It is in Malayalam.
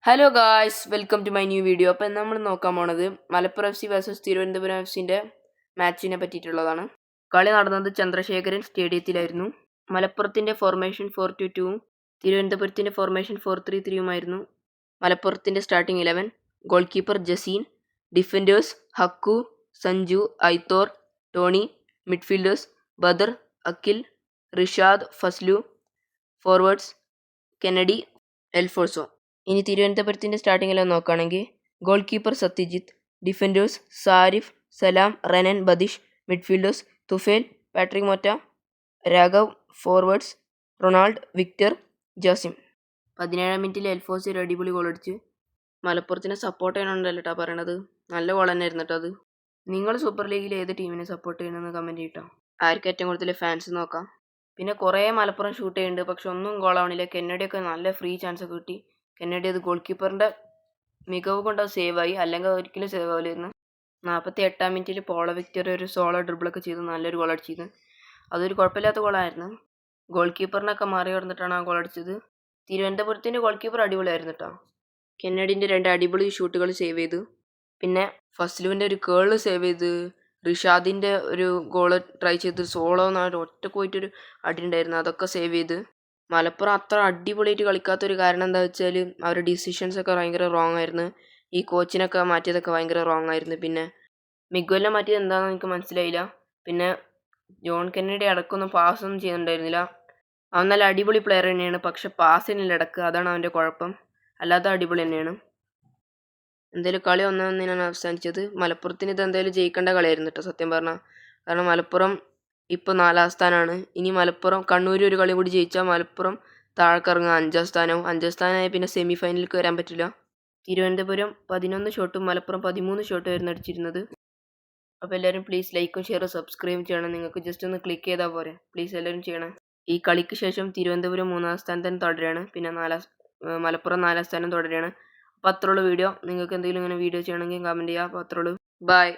Hello guys, welcome to my new video. അപ്പം നമ്മൾ നോക്കാൻ പോണത് മലപ്പുറം FC വേഴ്സസ് തിരുവനന്തപുരം FCൻ്റെ മാച്ചിനെ പറ്റിയിട്ടുള്ളതാണ്. കളി നടന്നത് ചന്ദ്രശേഖരൻ സ്റ്റേഡിയത്തിലായിരുന്നു. മലപ്പുറത്തിൻ്റെ ഫോർമേഷൻ 4-2-2ഉം തിരുവനന്തപുരത്തിൻ്റെ ഫോർമേഷൻ 4-3-3ഉമായിരുന്നു. മലപ്പുറത്തിൻ്റെ starting 11: goalkeeper Jaseen, defenders Haqqu, Sanju, Aitor, Tony, midfielders Badar, Akhil, Rishad, Fazlu, forwards Kennedy, Alfonso. ഇനി തിരുവനന്തപുരത്തിൻ്റെ സ്റ്റാർട്ടിംഗ് 11 നോക്കുകയാണെങ്കിൽ goalkeeper Satyajith, defenders Sarif, Salam, Renan, Badish, midfielders Tufail, Patrick Motta, Raghav, forwards Ronald, Victor, Jasim. 17-ാം മിനിറ്റിൽ എൽഫോഴ്സോ ഒരു അടിപൊളി ഗോൾ അടിച്ച്. മലപ്പുറത്തിനെ സപ്പോർട്ട് ചെയ്യണമെന്നല്ല കേട്ടോ പറയണത്, നല്ല ഗോൾ തന്നെയായിരുന്നു കേട്ടോ അത്. നിങ്ങൾ സൂപ്പർ ലീഗിൽ ഏത് ടീമിനെ സപ്പോർട്ട് ചെയ്യണമെന്ന് കമൻറ്റ് ചെയ്യട്ടോ. ആർക്കും ഏറ്റവും കൂടുതൽ ഫാൻസ് നോക്കാം. പിന്നെ കുറേ മലപ്പുറം ഷൂട്ട് ചെയ്യുന്നുണ്ട്, പക്ഷെ ഒന്നും ഗോളാവണില്ല. കെന്നഡിയൊക്കെ നല്ല ഫ്രീ ചാൻസ് ഒക്കെ കിട്ടി. കെന്നഡി അത് ഗോൾ കീപ്പറിൻ്റെ മികവ് കൊണ്ട് അത് സേവായി, അല്ലെങ്കിൽ ഒരിക്കലും സേവ് ആവില്ലായിരുന്നു. 48-ാം മിനിറ്റിൽ പോള വിക്ടർ ഒരു സോളോ ഡ്രിബിളൊക്കെ ചെയ്ത് നല്ലൊരു ഗോൾ അടിച്ചത്. അതൊരു കുഴപ്പമില്ലാത്ത ഗോളായിരുന്നു. ഗോൾ കീപ്പറിനൊക്കെ മറി കടന്നിട്ടാണ് ആ ഗോൾ അടിച്ചത്. തിരുവനന്തപുരത്തിൻ്റെ ഗോൾ കീപ്പർ അടിപൊളിയായിരുന്നു കേട്ടോ. കെന്നഡിൻ്റെ 2 അടിപൊളി ഷൂട്ടുകൾ സേവ് ചെയ്തു. പിന്നെ ഫസ്ലുവിൻ്റെ ഒരു കേള് സേവ് ചെയ്ത്, റിഷാദിൻ്റെ ഒരു ഗോള് ട്രൈ ചെയ്ത് സോളോ ഒറ്റ പോയിട്ടൊരു അടി ഉണ്ടായിരുന്നു, അതൊക്കെ സേവ് ചെയ്ത്. മലപ്പുറം അത്ര അടിപൊളിയായിട്ട് കളിക്കാത്തൊരു കാരണം എന്താ വെച്ചാൽ അവരുടെ ഡിസിഷൻസൊക്കെ ഭയങ്കര റോങ് ആയിരുന്നു. ഈ കോച്ചിനൊക്കെ മാറ്റിയതൊക്കെ ഭയങ്കര റോങ് ആയിരുന്നു. പിന്നെ മിഗ്വലിനെ മാറ്റിയത് എന്താണെന്ന് എനിക്ക് മനസ്സിലായില്ല. പിന്നെ ജോൺ കെന്നഡി ഇടയ്ക്കൊന്നും പാസ്സൊന്നും ചെയ്യുന്നുണ്ടായിരുന്നില്ല. അവൻ നല്ല അടിപൊളി പ്ലെയർ തന്നെയാണ്, പക്ഷെ പാസ്സിനില്ല ഇടയ്ക്ക്, അതാണ് അവൻ്റെ കുഴപ്പം. അല്ലാതെ അടിപൊളി തന്നെയാണ്. എന്തായാലും കളി 1-1 അവസാനിച്ചത്. മലപ്പുറത്തിന് ഇത് എന്തായാലും ജയിക്കേണ്ട കളിയായിരുന്നു കേട്ടോ സത്യം പറഞ്ഞാൽ. കാരണം മലപ്പുറം ഇപ്പോൾ 4ാം സ്ഥാനമാണ്. ഇനി മലപ്പുറം കണ്ണൂർ ഒരു കളി കൂടി ജയിച്ചാൽ മലപ്പുറം താഴേക്കിറങ്ങുക 5ാം സ്ഥാനവും. 5ാം സ്ഥാനമായി പിന്നെ സെമി ഫൈനലിലേക്ക് വരാൻ പറ്റില്ല. തിരുവനന്തപുരം 11 ഷോട്ടും മലപ്പുറം 13 ഷോട്ടുമായിരുന്നു അടിച്ചിരുന്നത്. അപ്പോൾ എല്ലാവരും പ്ലീസ് ലൈക്കും ഷെയറും സബ്സ്ക്രൈബ് ചെയ്യണം. നിങ്ങൾക്ക് ജസ്റ്റ് ഒന്ന് ക്ലിക്ക് ചെയ്താൽ പോരെ, പ്ലീസ് എല്ലാവരും ചെയ്യണം. ഈ കളിക്ക് ശേഷം തിരുവനന്തപുരം 3ാം സ്ഥാനത്ത് തുടരുകയാണ്, പിന്നെ മലപ്പുറം 4ാം സ്ഥാനം തുടരുകയാണ്. അപ്പോൾ അത്രയുള്ള വീഡിയോ. നിങ്ങൾക്ക് എന്തെങ്കിലും ഇങ്ങനെ വീഡിയോ ചെയ്യണമെങ്കിൽ കമൻറ്റ് ചെയ്യുക. അപ്പോൾ അത്രയുള്ളൂ. ബൈ.